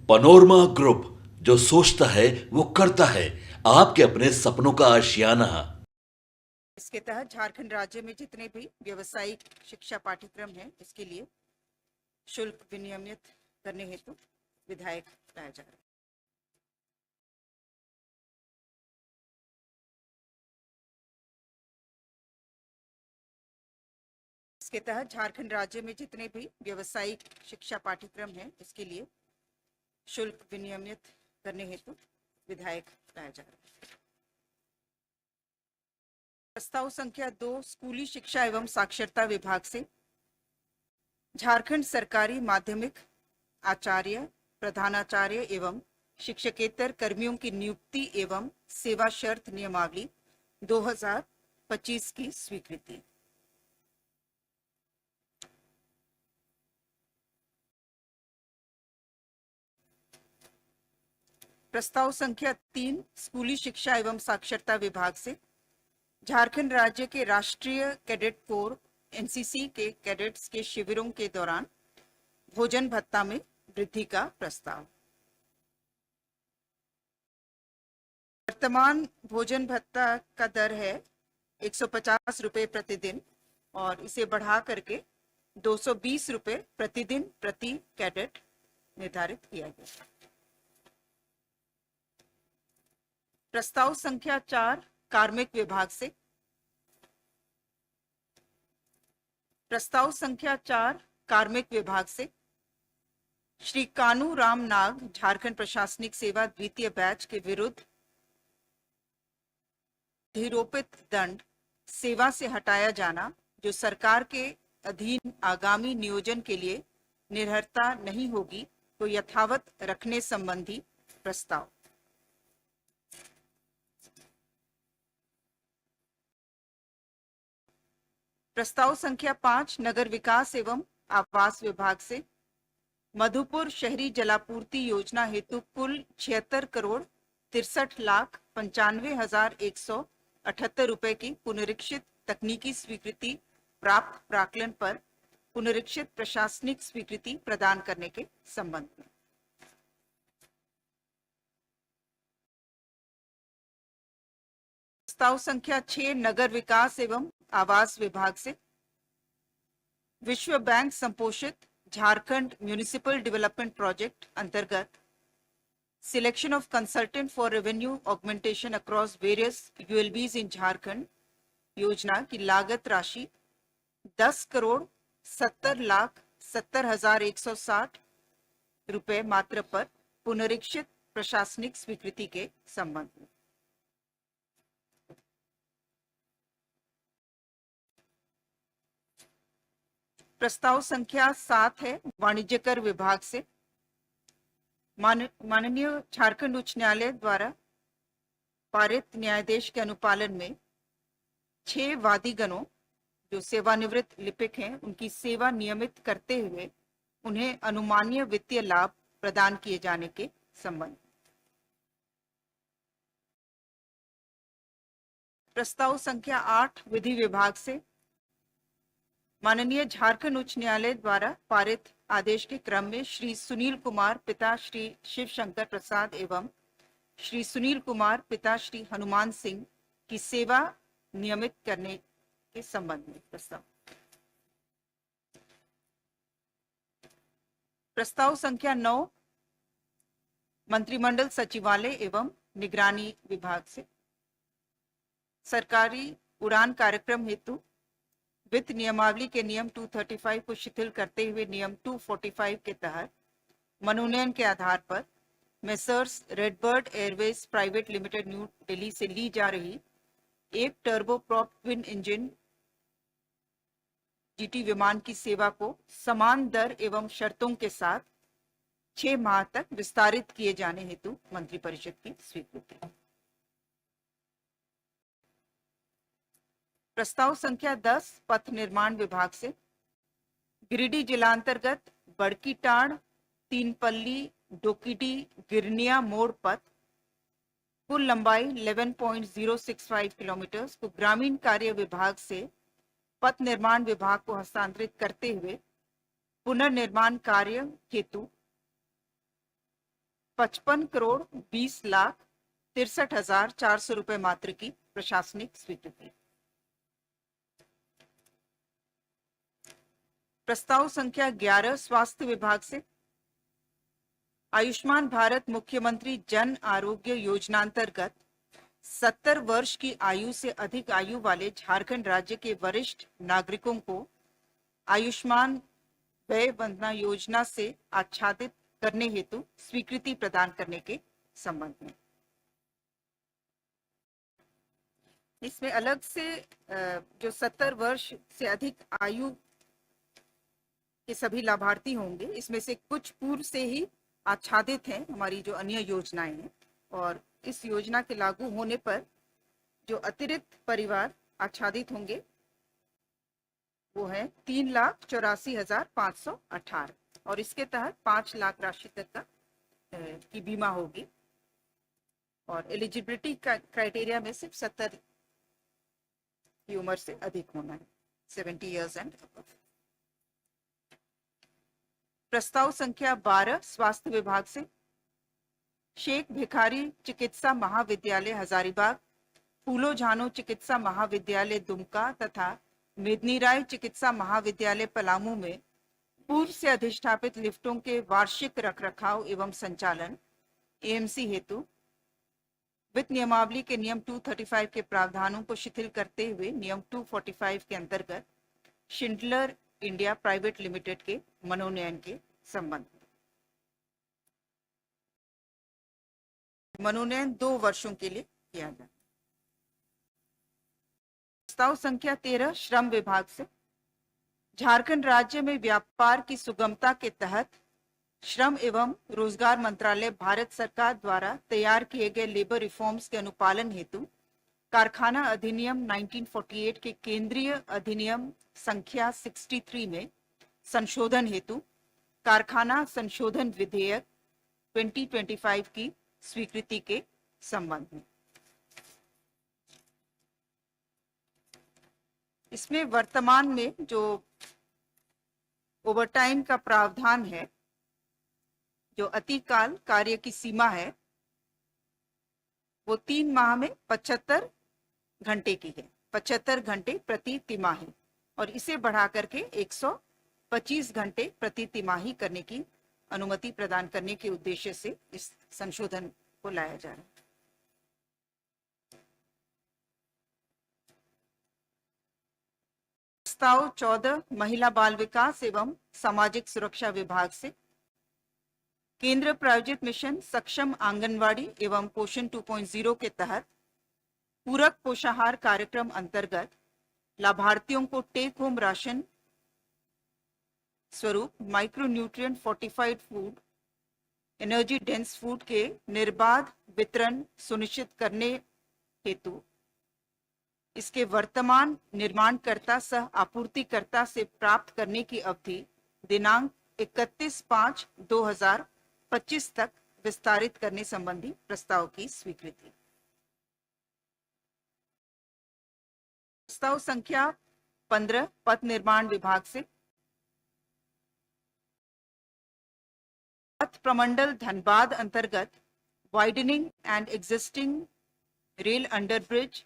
Panorama group, जो सोचता है वो करता है। आपके अपने सपनों का आशियाना। इसके तहत झारखंड राज्य में जितने भी व्यावसायिक शिक्षा पाठ्यक्रम हैं, इसके लिए शुल्क विनियमित करने हेतु विधेयक लाया जा रहा है। इसके तहत झारखंड राज्य में जितने भी व्यावसायिक शिक्षा पाठ्यक्रम हैं, इसके लिए शुल्क विनियमित करने हेतु विधेयक लाया जा रहा है। प्रस्ताव संख्या 2 स्कूली शिक्षा एवं साक्षरता विभाग से झारखंड सरकारी माध्यमिक आचार्य, प्रधानाचार्य एवं शिक्षकेतर कर्मियों की नियुक्ति एवं सेवा शर्त नियमावली 2025 की स्वीकृति। प्रस्ताव संख्या 3 स्कूली शिक्षा एवं साक्षरता विभाग से झारखंड राज्य के राष्ट्रीय कैडेट कोर एनसीसी के कैडेट्स के शिविरों के दौरान भोजन भत्ता में वृद्धि का प्रस्ताव। वर्तमान भोजन भत्ता का दर है 150 रुपए प्रतिदिन और इसे बढ़ा करके 220 रुपए प्रतिदिन प्रति कैडेट निर्धारित किया गया। प्रस्ताव संख्या 4 कार्मिक विभाग से प्रस्ताव संख्या 4 कार्मिक विभाग से श्री कानू राम नाग झारखंड प्रशासनिक सेवा द्वितीय बैच के विरुद्ध अधिरोपित दंड सेवा से हटाया जाना, जो सरकार के अधीन आगामी नियोजन के लिए निर्भरता नहीं होगी, को यथावत रखने संबंधी प्रस्ताव। प्रस्ताव संख्या 5 नगर विकास एवं आवास विभाग से मधुपुर शहरी जलापूर्ति योजना हेतु कुल 76,63,95,178 रुपए की पुनरीक्षित तकनीकी स्वीकृति प्राप्त प्राक्कलन पर पुनरीक्षित प्रशासनिक स्वीकृति प्रदान करने के संबंध में। प्रस्ताव संख्या 6 नगर विकास एवं आवास विभाग से विश्व बैंक संपोषित झारखंड म्युनिसिपल डेवलपमेंट प्रोजेक्ट अंतर्गत selection of consultant for revenue augmentation across various ULBs in Jharkhand योजना की लागत राशि 10,70,70,160 रुपए मात्र पर पुनरीक्षित प्रशासनिक स्वीकृति के संबंध में। प्रस्ताव संख्या 7 है वाणिज्य कर विभाग से माननीय झारखंड उच्च न्यायालय द्वारा पारित न्यायादेश के अनुपालन में 6 वादीगणों जो सेवानिवृत्त लिपिक हैं, उनकी सेवा नियमित करते हुए उन्हें अनुमानीय वित्तीय लाभ प्रदान किए जाने के संबंध। प्रस्ताव संख्या 8 विधि विभाग से माननीय झारखंड उच्च न्यायालय द्वारा पारित आदेश के क्रम में श्री सुनील कुमार पिता श्री शिव शंकर प्रसाद एवं श्री सुनील कुमार पिता श्री हनुमान सिंह की सेवा नियमित करने के संबंध में प्रस्ताव। प्रस्ताव संख्या 9 मंत्रिमंडल सचिवालय एवं निगरानी विभाग से सरकारी उड़ान कार्यक्रम हेतु वित्त नियमावली के नियम 235 को शिथिल करते हुए नियम 245 के तहत मनोनयन के आधार पर messrs RedBird Airways private limited new Delhi से ली जा रही एक turbo prop twin engine GT विमान की सेवा को समान दर एवं शर्तों के साथ 6 माह तक विस्तारित किए जाने हेतु मंत्रिपरिषद की स्वीकृति। प्रस्ताव संख्या 10 पथ निर्माण विभाग से गिरिडीह जिलांतर्गत बड़कीटाड़ तीनपल्ली डोकीडी गिरनिया मोड़ पथ कुल लंबाई 11.065 किलोमीटर को ग्रामीण कार्य विभाग से पथ निर्माण विभाग को हस्तांतरित करते हुए पुनर्निर्माण कार्य हेतु 55,20,63,400 रुपए मात्र की प्रशासनिक स्वीकृति। प्रस्ताव संख्या 11 स्वास्थ्य विभाग से आयुष्मान भारत मुख्यमंत्री जन आरोग्य योजना अंतर्गत 70 वर्ष की आयु से अधिक आयु वाले झारखंड राज्य के वरिष्ठ नागरिकों को आयुष्मान व्यय वंदना योजना से आच्छादित करने हेतु स्वीकृति प्रदान करने के संबंध में। इसमें अलग से जो 70 वर्ष से अधिक आयु के सभी लाभार्थी होंगे, इसमें से कुछ पूर्व से ही आच्छादित हैं हमारी जो अन्य योजनाएं हैं, और इस योजना के लागू होने पर जो अतिरिक्त परिवार आच्छादित होंगे वो है 3,84,518 और इसके तहत 5 लाख राशि तक का की बीमा होगी। और एलिजिबिलिटी क्राइटेरिया में सिर्फ 70 की उम्र से अधिक होना है, 70 इयर्स एंड अबव। प्रस्ताव संख्या 12 स्वास्थ्य विभाग से शेख भिखारी चिकित्सा महाविद्यालय हजारीबाग, फूलो झानो चिकित्सा महाविद्यालय दुमका तथा मेदनी राय चिकित्सा महाविद्यालय पलामू में पूर्व से अधिष्ठापित लिफ्टों के वार्षिक रखरखाव एवं संचालन एएमसी हेतु वित्त नियमावली के नियम 235 के प्रावधानों को शिथिल करते हुए नियम 245 के अंतर्गत शिंडलर इंडिया प्राइवेट लिमिटेड के मनोनयन के संबंध में। मनोनयन 2 वर्षों के लिए किया जाए। प्रस्ताव संख्या 13 श्रम विभाग से झारखंड राज्य में व्यापार की सुगमता के तहत श्रम एवं रोजगार मंत्रालय भारत सरकार द्वारा तैयार किए गए लेबर रिफॉर्म्स के अनुपालन हेतु कारखाना अधिनियम 1948 के केंद्रीय अधिनियम संख्या 63 में संशोधन हेतु कारखाना संशोधन विधेयक 2025 की स्वीकृति के संबंध में। इसमें वर्तमान में जो ओवरटाइम का प्रावधान है, जो अतिकाल कार्य की सीमा है, वो 3 माह में 75 घंटे की है, 75 घंटे प्रति तिमाही, और इसे बढ़ा करके 125 घंटे प्रति तिमाही करने की अनुमति प्रदान करने के उद्देश्य से इस संशोधन को लाया जा रहा है। प्रस्ताव 14 महिला बाल विकास एवं सामाजिक सुरक्षा विभाग से केंद्र प्रायोजित मिशन सक्षम आंगनवाड़ी एवं पोषण 2.0 के तहत पूरक पोषाहार कार्यक्रम अंतर्गत लाभार्थियों को टेक होम राशन स्वरूप micronutrient fortified food, energy dense food के निर्बाध वितरण सुनिश्चित करने हेतु इसके वर्तमान निर्माणकर्ता सह आपूर्तिकर्ता से प्राप्त करने की अवधि दिनांक 31/5/2025 तक विस्तारित करने संबंधी प्रस्ताव की स्वीकृति। प्रस्ताव संख्या 15 पथ निर्माण विभाग से पथ प्रमंडल धनबाद अंतर्गत widening and existing rail underbridge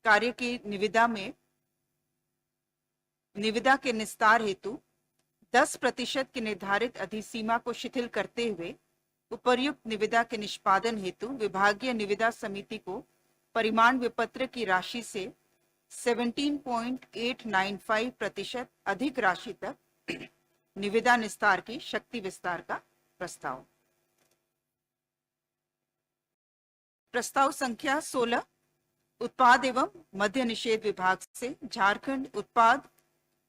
कार्य की निविदा के निस्तार हेतु 10% की निर्धारित अधिसीमा को शिथिल करते हुए उपर्युक्त निविदा के निष्पादन हेतु विभागीय निविदा समिति को परिमाण विपत्र की राशि से 17.895% अधिक राशि तक निविदा निस्तार की शक्ति विस्तार का प्रस्ताव। प्रस्ताव संख्या 16 उत्पाद एवं मद्य निषेध विभाग से झारखंड उत्पाद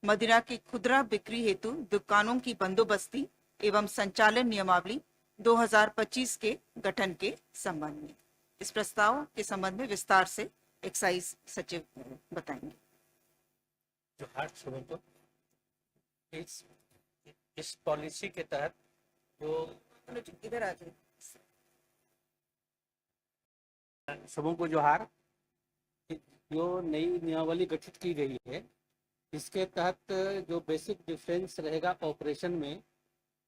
मदिरा की खुदरा बिक्री हेतु दुकानों की बंदोबस्ती एवं संचालन नियमावली 2025 के गठन के संबंध में। इस प्रस्ताव के संबंध में विस्तार से एक्साइज सचिव बताएंगे। जोहार शुरू को इस पॉलिसी के तहत जो इधर आ जाए। सबों को जोहार, जो नई नियमावली गठित की गई है इसके तहत जो बेसिक डिफरेंस रहेगा ऑपरेशन में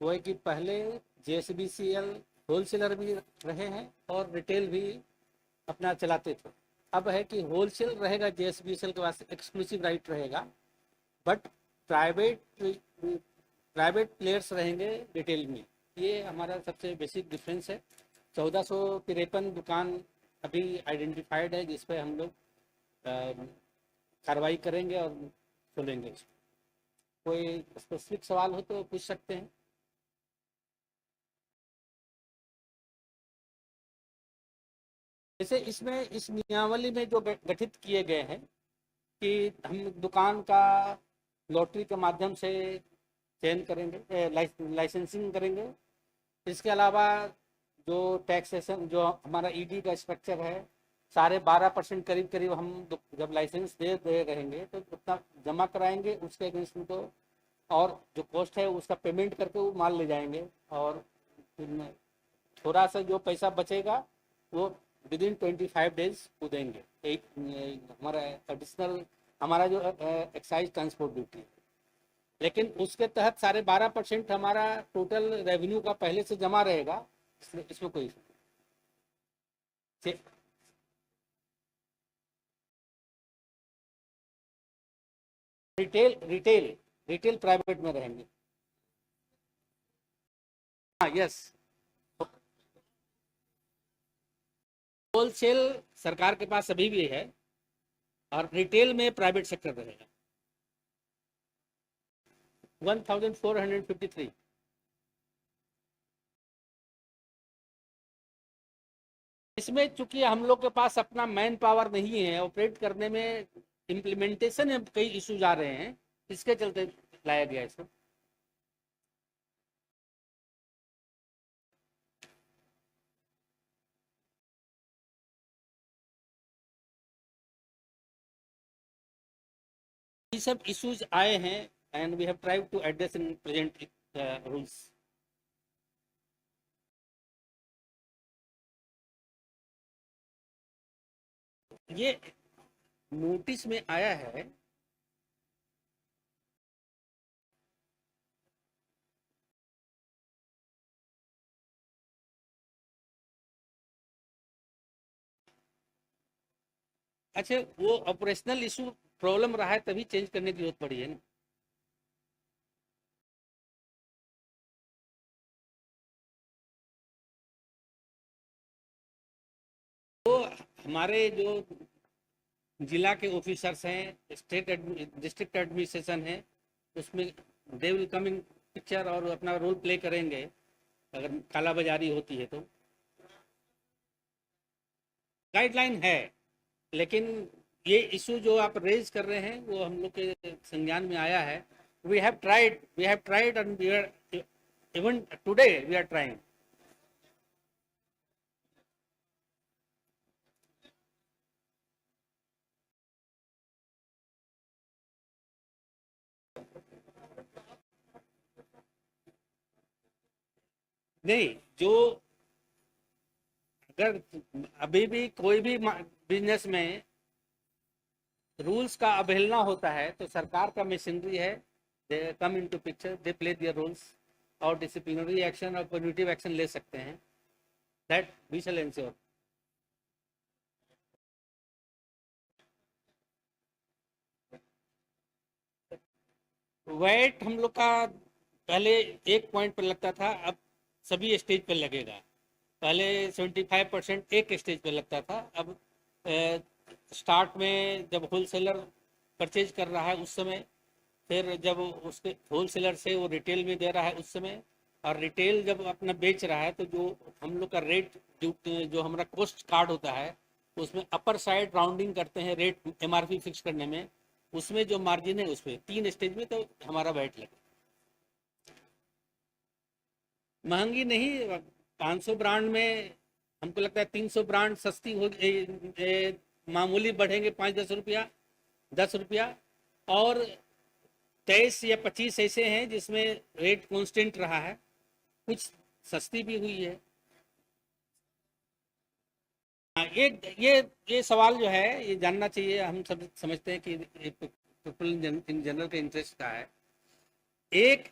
वो है कि पहले JSBCL होलसेलर भी रहे हैं और रिटेल भी अपना चलाते थे। अब है कि होलसेल रहेगा, जेएसबीएसएल के पास एक्सक्लूसिव राइट रहेगा, बट प्राइवेट प्राइवेट प्लेयर्स रहेंगे रिटेल में। ये हमारा सबसे बेसिक डिफरेंस है। 1453 दुकान अभी आइडेंटिफाइड है जिस पे हम लोग कार्रवाई करेंगे और खोलेंगे। कोई स्पेसिफिक सवाल हो तो पूछ सकते हैं। जैसे इसमें इस नियमावली में जो गठित किए गए हैं कि हम दुकान का लॉटरी के माध्यम से चयन करेंगे, लाइसेंसिंग करेंगे। इसके अलावा जो टैक्सेशन, जो हमारा ईडी का स्ट्रक्चर है, सारे 12% करीब करीब हम जब लाइसेंस दे रहेंगे तो उतना जमा कराएंगे, उसके अगेंस्ट में तो और जो कॉस्ट है उसका पेमेंट करके वो माल ले जाएंगे, और थोड़ा सा जो पैसा बचेगा वो विद इन 25 डेज को देंगे। एक हमारा एडिशनल हमारा जो एक्साइज ट्रांसपोर्ट ड्यूटी है, लेकिन उसके तहत सारे 12% हमारा टोटल रेवेन्यू का पहले से जमा रहेगा। इसमें कोई रिटेल रिटेल रिटेल प्राइवेट में रहेंगे। हाँ, यस, होलसेल सरकार के पास अभी भी है और रिटेल में प्राइवेट सेक्टर रहेगा। 1453। इसमें चूंकि हम लोग के पास अपना मैन पावर नहीं है ऑपरेट करने में, इम्प्लीमेंटेशन में कई इश्यूज आ रहे हैं, इसके चलते लाया गया इसको। ये सब इश्यूज आए हैं and we have tried to address in present rules. ये नोटिस में आया है अच्छा, वो ऑपरेशनल इशू प्रॉब्लम रहा है तभी चेंज करने की जरूरत पड़ी है ना। तो हमारे जो जिला के ऑफिसर्स हैं, स्टेट डिस्ट्रिक्ट एडमिनिस्ट्रेशन है, उसमें they will come in picture और अपना रोल प्ले करेंगे अगर कालाबाजारी होती है तो। गाइडलाइन है, लेकिन ये इशू जो आप रेज कर रहे हैं वो हम लोग के संज्ञान में आया है। We have tried and we are even today we are trying. नहीं, जो अगर अभी भी कोई भी बिजनेस में रूल्स का अवहेलना होता है तो सरकार का मशीनरी है, they come into picture, they play their roles और डिसिप्लिनरी एक्शन और पॉजिटिव एक्शन ले सकते हैं। That we shall ensure. What हम लोग का पहले एक पॉइंट पर लगता था, अब सभी स्टेज पर लगेगा। पहले 75% एक स्टेज पर लगता था, अब स्टार्ट में जब होलसेलर परचेज कर रहा है उस समय, फिर जब उसके होलसेलर से वो रिटेल में दे रहा है उस समय, और रिटेल जब अपना बेच रहा है तो जो हम लोग का रेट जो हमारा कॉस्ट कार्ड होता है उसमें अपर साइड राउंडिंग करते हैं रेट एमआरपी फिक्स करने में, उसमें जो मार्जिन है उस पर 3 स्टेज में तो हमारा वैट लगे। महंगी नहीं, 500 ब्रांड में हमको लगता है 300 ब्रांड सस्ती हो, मामूली बढ़ेंगे 5-10 रुपया, 10 रुपया, और 23 या 25 ऐसे हैं जिसमें रेट कांस्टेंट रहा है, कुछ सस्ती भी हुई है। ये सवाल जो है ये जानना चाहिए, हम सब समझते हैं कि पीपल इन जनरल के इंटरेस्ट का है। एक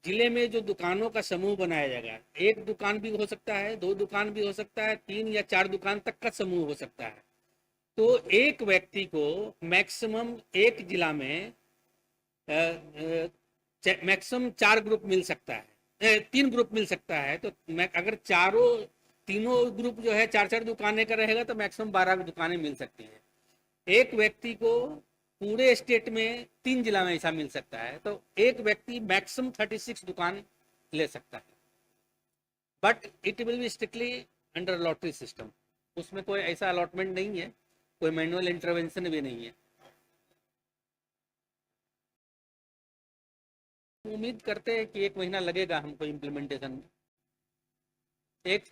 जिले में जो दुकानों का समूह बनाया जाएगा, एक दुकान भी हो सकता है, 2 दुकान भी हो सकता है, 3 या 4 दुकान तक का समूह हो सकता है। तो एक व्यक्ति को मैक्सिमम एक जिला में मैक्सिमम 4 ग्रुप मिल सकता है, 3 ग्रुप मिल सकता है। तो अगर तीनों ग्रुप जो है 4-4 दुकानें का रहेगा तो मैक्सिमम 12 दुकानें मिल सकती है। एक व्यक्ति को पूरे स्टेट में 3 जिला में ऐसा मिल सकता है, तो एक व्यक्ति मैक्सिमम 36 दुकान ले सकता है, but it will be strictly under lottery system. उसमें कोई ऐसा अलॉटमेंट नहीं है, कोई मैनुअल इंटरवेंशन भी नहीं है। उम्मीद करते हैं कि 1 महीना लगेगा हमको इम्प्लीमेंटेशन में। एक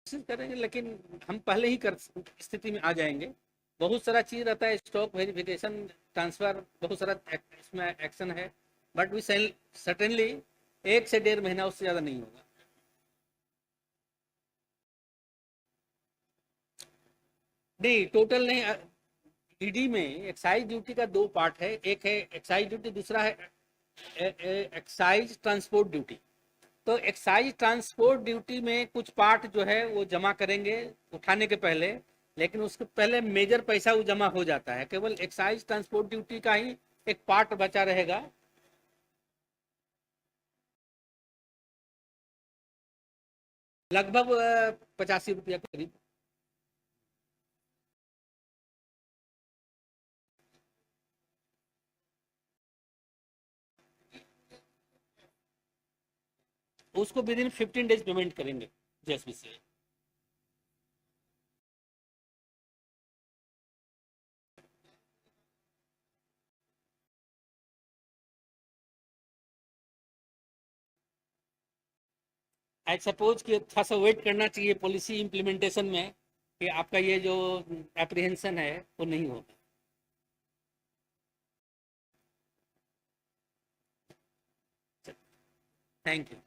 कोशिश करेंगे, लेकिन हम पहले ही कर स्थिति में आ जाएंगे। बहुत सारा चीज रहता है, स्टॉक वेरिफिकेशन, ट्रांसफर, बहुत सारा इसमें एक्शन है, बट वी सर्टेनली 1 से 1.5 महीना, उससे ज्यादा नहीं होगा। नहीं, टोटल नहीं। ईडी में एक्साइज ड्यूटी का 2 पार्ट है, एक है एक्साइज ड्यूटी, दूसरा है एक्साइज ट्रांसपोर्ट ड्यूटी। तो एक्साइज ट्रांसपोर्ट ड्यूटी में कुछ पार्ट जो है वो जमा करेंगे उठाने के पहले, लेकिन उसके पहले मेजर पैसा वो जमा हो जाता है। केवल एक्साइज ट्रांसपोर्ट ड्यूटी का ही एक पार्ट बचा रहेगा, लगभग 85 रुपया के करीब। उसको विद इन 15 डेज पेमेंट करेंगे जेएसबी से। आई सपोज कि थोड़ा सा वेट करना चाहिए पॉलिसी इम्प्लीमेंटेशन में, कि आपका ये जो एप्रीहेंशन है वो नहीं होगा। Thank you.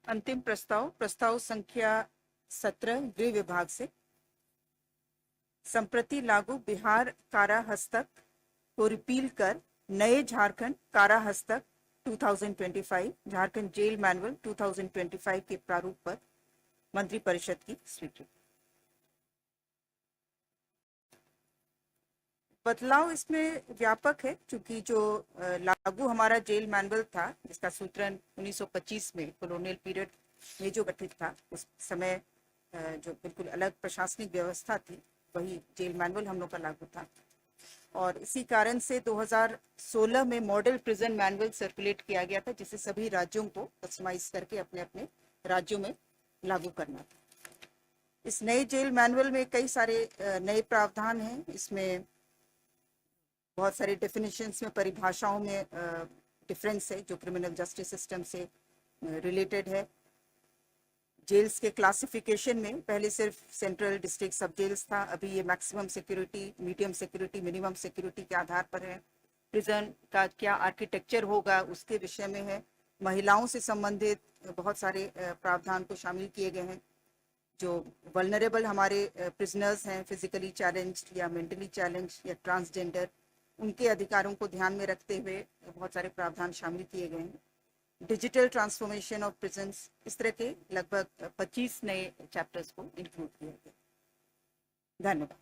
अंतिम प्रस्ताव, प्रस्ताव संख्या 17 गृह विभाग से। संप्रति लागू बिहार कारा हस्तक को रिपील कर नए झारखंड कारा हस्तक 2025, झारखंड जेल मैनुअल 2025 के प्रारूप पर मंत्रिपरिषद की स्वीकृति। बदलाव इसमें व्यापक है, क्योंकि जो लागू हमारा जेल मैनुअल था, जिसका सूत्रण 1925 में कॉलोनियल पीरियड में जो गठित था, उस समय जो बिल्कुल अलग प्रशासनिक व्यवस्था थी, वही जेल मैनुअल हम लोग का लागू था। और इसी कारण से 2016 में मॉडल प्रिजन मैनुअल सर्कुलेट किया गया था, जिसे सभी राज्यों को कस्टमाइज करके अपने अपने राज्यों में लागू करना था। इस नए जेल मैनुअल में कई सारे नए प्रावधान हैं। इसमें बहुत सारे डेफिनेशंस में, परिभाषाओं में डिफरेंस है जो क्रिमिनल जस्टिस सिस्टम से रिलेटेड है। जेल्स के क्लासिफिकेशन में पहले सिर्फ सेंट्रल, डिस्ट्रिक्ट, सब जेल्स था, अभी ये maximum security, medium security, minimum security के आधार पर है। प्रिजन का क्या आर्किटेक्चर होगा उसके विषय में है। महिलाओं से संबंधित बहुत सारे प्रावधान को शामिल किए गए हैं। जो वल्नरेबल हमारे प्रिजनर्स हैं, फिजिकली चैलेंज या मेंटली चैलेंज या ट्रांसजेंडर, उनके अधिकारों को ध्यान में रखते हुए बहुत सारे प्रावधान शामिल किए गए हैं। डिजिटल ट्रांसफॉर्मेशन ऑफ प्रिजन्स, इस तरह के लगभग 25 नए चैप्टर्स को इंक्लूड किया गया। धन्यवाद।